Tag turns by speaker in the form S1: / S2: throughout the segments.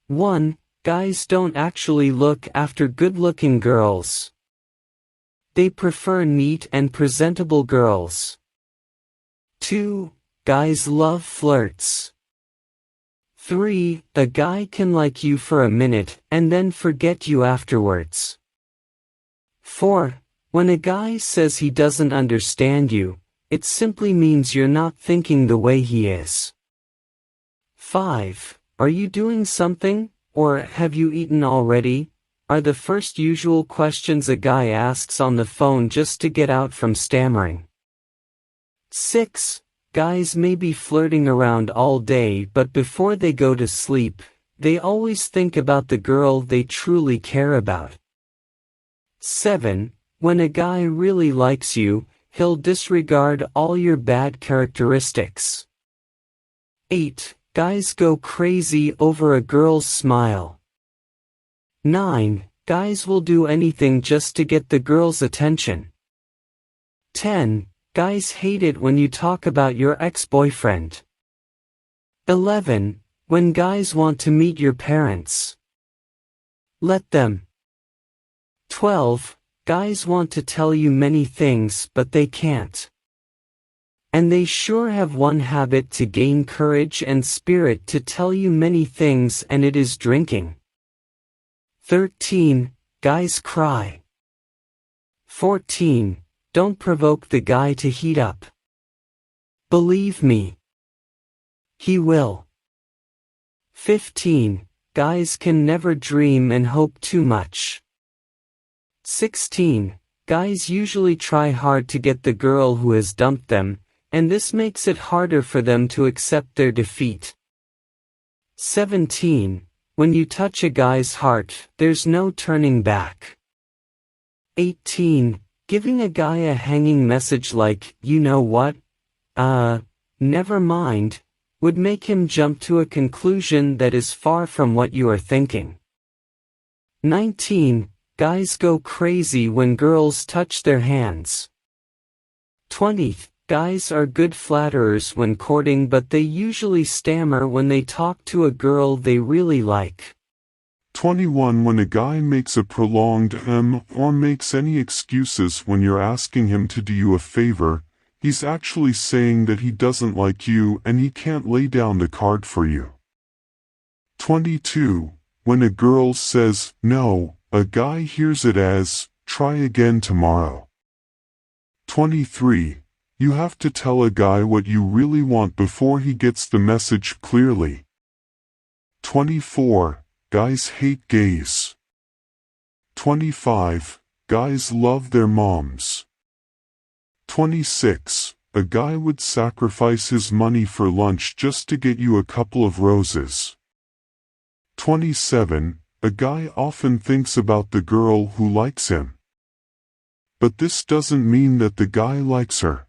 S1: 1. Guys don't actually look after good-looking girls. They prefer neat and presentable girls. 2. Guys love flirts. 3. A guy can like you for a minute and then forget you afterwards. 4. When a guy says he doesn't understand you, it simply means you're not thinking the way he is. 5. Are you doing something, or have you eaten already? Are the first usual questions a guy asks on the phone just to get out from stammering. 6. Guys may be flirting around all day, but before they go to sleep, they always think about the girl they truly care about. 7. When a guy really likes you, he'll disregard all your bad characteristics. 8. Guys go crazy over a girl's smile. 9. Guys will do anything just to get the girl's attention. 10. Guys hate it when you talk about your ex-boyfriend. 11. When guys want to meet your parents. Let them. 12. Guys want to tell you many things but they can't. And they sure have one habit to gain courage and spirit to tell you many things, and it is drinking. 13. Guys cry. 14. Don't provoke the guy to heat up. Believe me, he will. 15. Guys can never dream and hope too much. 16. Guys usually try hard to get the girl who has dumped them, and this makes it harder for them to accept their defeat. 17. When you touch a guy's heart, there's no turning back. 18. Giving a guy a hanging message like, "You know what? Never mind," would make him jump to a conclusion that is far from what you are thinking. 19. Guys go crazy when girls touch their hands. 20. Guys are good flatterers when courting, but they usually stammer when they talk to a girl they really like.
S2: 21. When a guy makes a prolonged or makes any excuses when you're asking him to do you a favor, he's actually saying that he doesn't like you and he can't lay down the card for you. 22. When a girl says no, a guy hears it as, "Try again tomorrow." 23. You have to tell a guy what you really want before he gets the message clearly. 24. Guys hate gays. 25. Guys love their moms. 26. A guy would sacrifice his money for lunch just to get you a couple of roses. 27. A guy often thinks about the girl who likes him. But this doesn't mean that the guy likes her.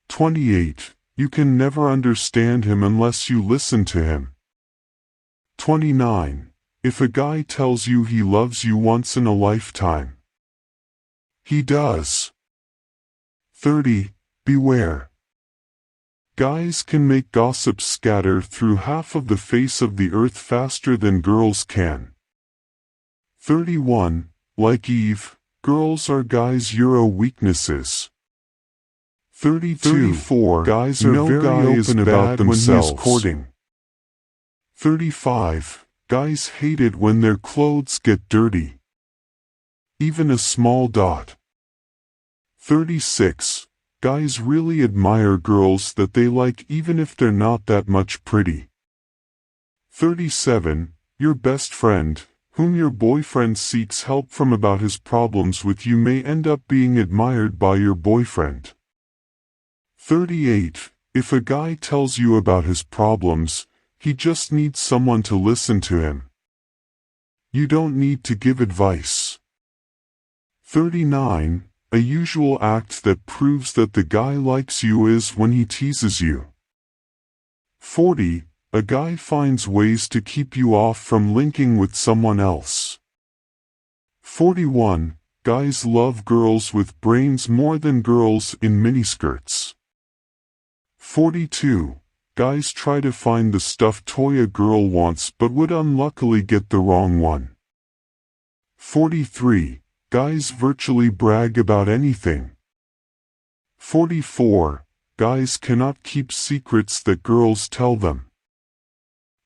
S2: 28. You can never understand him unless you listen to him. 29. If a guy tells you he loves you once in a lifetime, he does. 30. Beware. Guys can make gossip scatter through half of the face of the earth faster than girls can. 31. Like Eve, girls are guys' Euro weaknesses. 34. Guys are very open about themselves when he's courting. 35. Guys hate it when their clothes get dirty. Even a small dot. 36. Guys really admire girls that they like even if they're not that much pretty. 37. Your best friend, whom your boyfriend seeks help from about his problems with you, may end up being admired by your boyfriend. 38. If a guy tells you about his problems, he just needs someone to listen to him. You don't need to give advice. 39. A usual act that proves that the guy likes you is when he teases you. 40. A guy finds ways to keep you off from linking with someone else. 41. Guys love girls with brains more than girls in miniskirts. 42. guys try to find the stuffed toy a girl wants but would unluckily get the wrong one. 43. Guys virtually brag about anything. 44. Guys cannot keep secrets that girls tell them.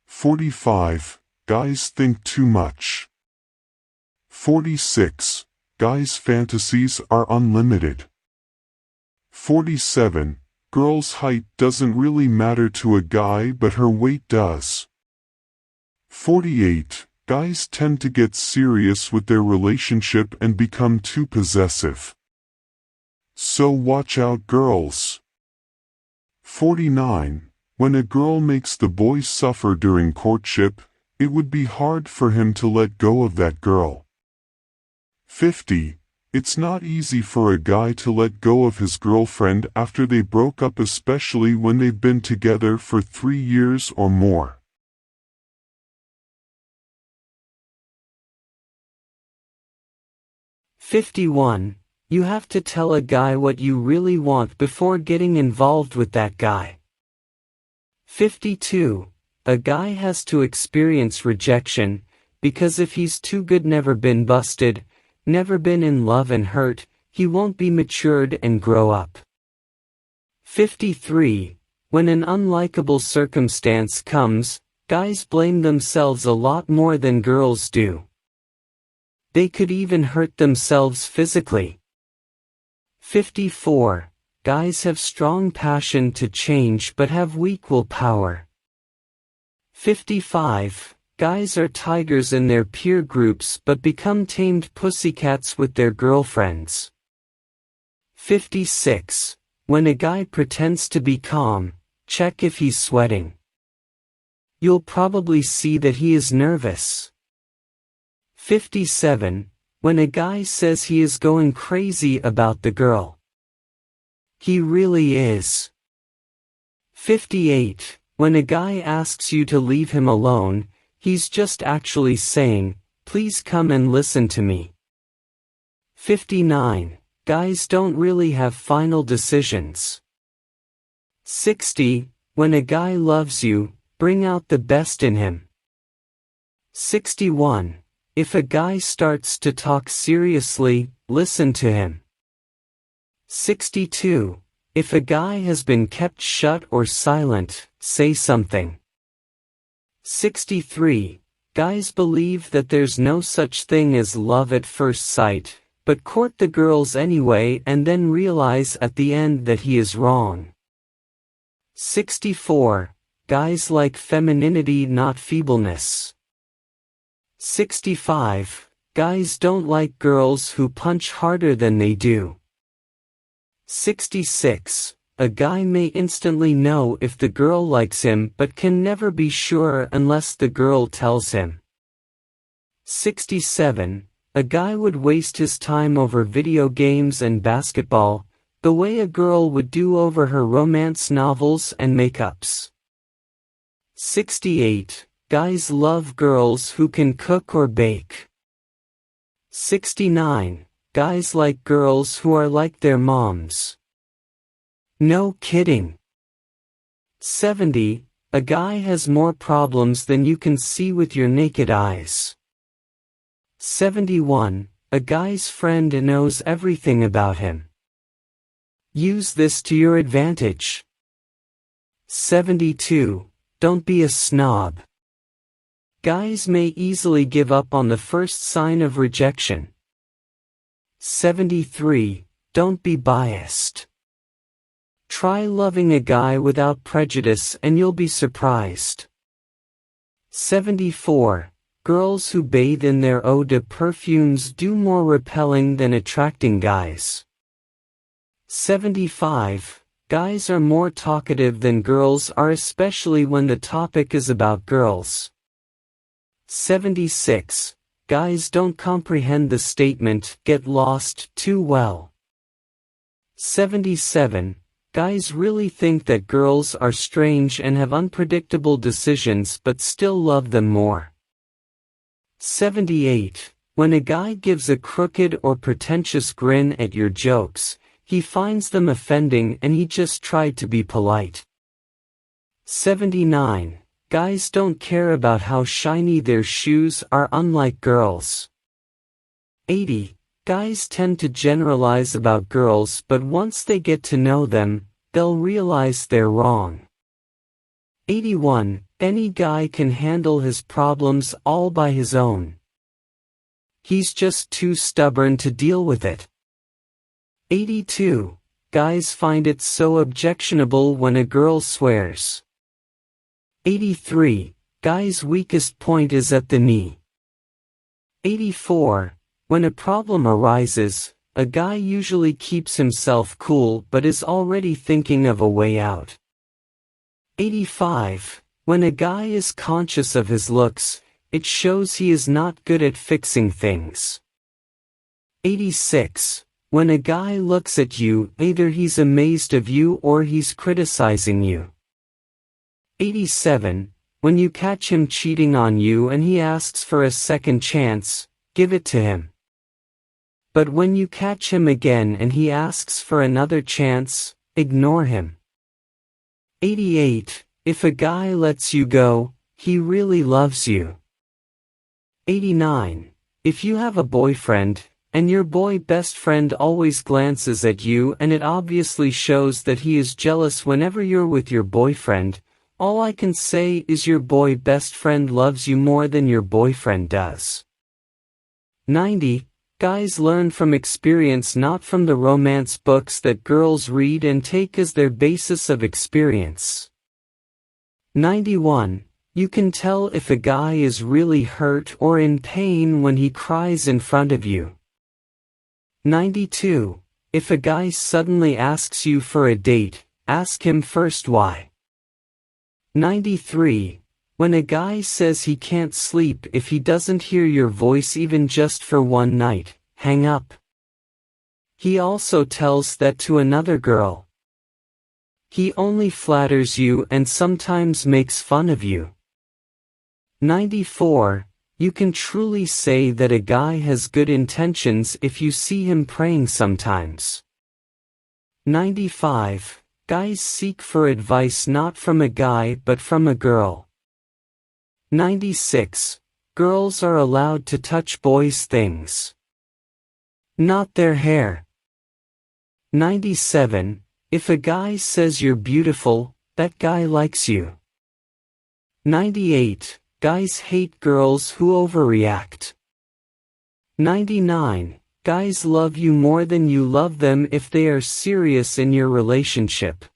S2: 45. Guys think too much. 46. Guys' fantasies are unlimited. 47. Girl's height doesn't really matter to a guy but her weight does. 48. Guys tend to get serious with their relationship and become too possessive. So watch out, girls. 49. When a girl makes the boy suffer during courtship, it would be hard for him to let go of that girl. 50. It's not easy for a guy to let go of his girlfriend after they broke up, especially when they've been together for 3 years or more.
S1: "51. You have to tell a guy what you really want before getting involved with that guy." 52. A guy has to experience rejection, because if he's too good, never been busted, never been in love and hurt, he won't be matured and grow up. 53. When an unlikable circumstance comes, guys blame themselves a lot more than girls do. They could even hurt themselves physically. 54. Guys have strong passion to change but have weak willpower. 55. Guys are tigers in their peer groups but become tamed pussycats with their girlfriends. 56. When a guy pretends to be calm, check if he's sweating. You'll probably see that he is nervous. 57. When a guy says he is going crazy about the girl, he really is. 58. When a guy asks you to leave him alone, he's just actually saying, "Please come and listen to me." 59. Guys don't really have final decisions. 60. When a guy loves you, bring out the best in him. 61. If a guy starts to talk seriously, listen to him. 62. If a guy has been kept shut or silent, say something. 63. Guys believe that there's no such thing as love at first sight, but court the girls anyway and then realize at the end that he is wrong. 64. Guys like femininity, not feebleness. 65. Guys don't like girls who punch harder than they do. 66. A guy may instantly know if the girl likes him but can never be sure unless the girl tells him. 67. A guy would waste his time over video games and basketball, the way a girl would do over her romance novels and makeups. 68. Guys love girls who can cook or bake. 69. Guys like girls who are like their moms. No kidding. 70. A guy has more problems than you can see with your naked eyes. 71. A guy's friend knows everything about him. Use this to your advantage. 72. Don't be a snob. Guys may easily give up on the first sign of rejection. 73. Don't be biased. Try loving a guy without prejudice and you'll be surprised. 74. Girls who bathe in their eau de perfumes do more repelling than attracting guys. 75. Guys are more talkative than girls are, especially when the topic is about girls. 76. Guys don't comprehend the statement, "get lost," too well. 77. Guys really think that girls are strange and have unpredictable decisions but still love them more. 78. When a guy gives a crooked or pretentious grin at your jokes, he finds them offending and he just tried to be polite. 79. Guys don't care about how shiny their shoes are, unlike girls. 80. Guys tend to generalize about girls, but once they get to know them, they'll realize they're wrong. 81. Any guy can handle his problems all by his own. He's just too stubborn to deal with it. 82. Guys find it so objectionable when a girl swears. 83. Guys' weakest point is at the knee. 84. When a problem arises, a guy usually keeps himself cool but is already thinking of a way out. 85. When a guy is conscious of his looks, it shows he is not good at fixing things. 86. When a guy looks at you, either he's amazed of you or he's criticizing you. 87. When you catch him cheating on you and he asks for a second chance, give it to him. But when you catch him again and he asks for another chance, ignore him. 88. If a guy lets you go, he really loves you. 89. If you have a boyfriend, and your boy best friend always glances at you and it obviously shows that he is jealous whenever you're with your boyfriend, all I can say is your boy best friend loves you more than your boyfriend does. 90. Guys learn from experience, not from the romance books that girls read and take as their basis of experience. 91. You can tell if a guy is really hurt or in pain when he cries in front of you. 92. If a guy suddenly asks you for a date, ask him first why. 93. When a guy says he can't sleep if he doesn't hear your voice even just for one night, hang up. He also tells that to another girl. He only flatters you and sometimes makes fun of you. 94. You can truly say that a guy has good intentions if you see him praying sometimes. 95. Guys seek for advice not from a guy but from a girl. 96. Girls are allowed to touch boys' things, not their hair. 97. If a guy says you're beautiful, that guy likes you. 98. Guys hate girls who overreact. 99. Guys love you more than you love them if they are serious in your relationship.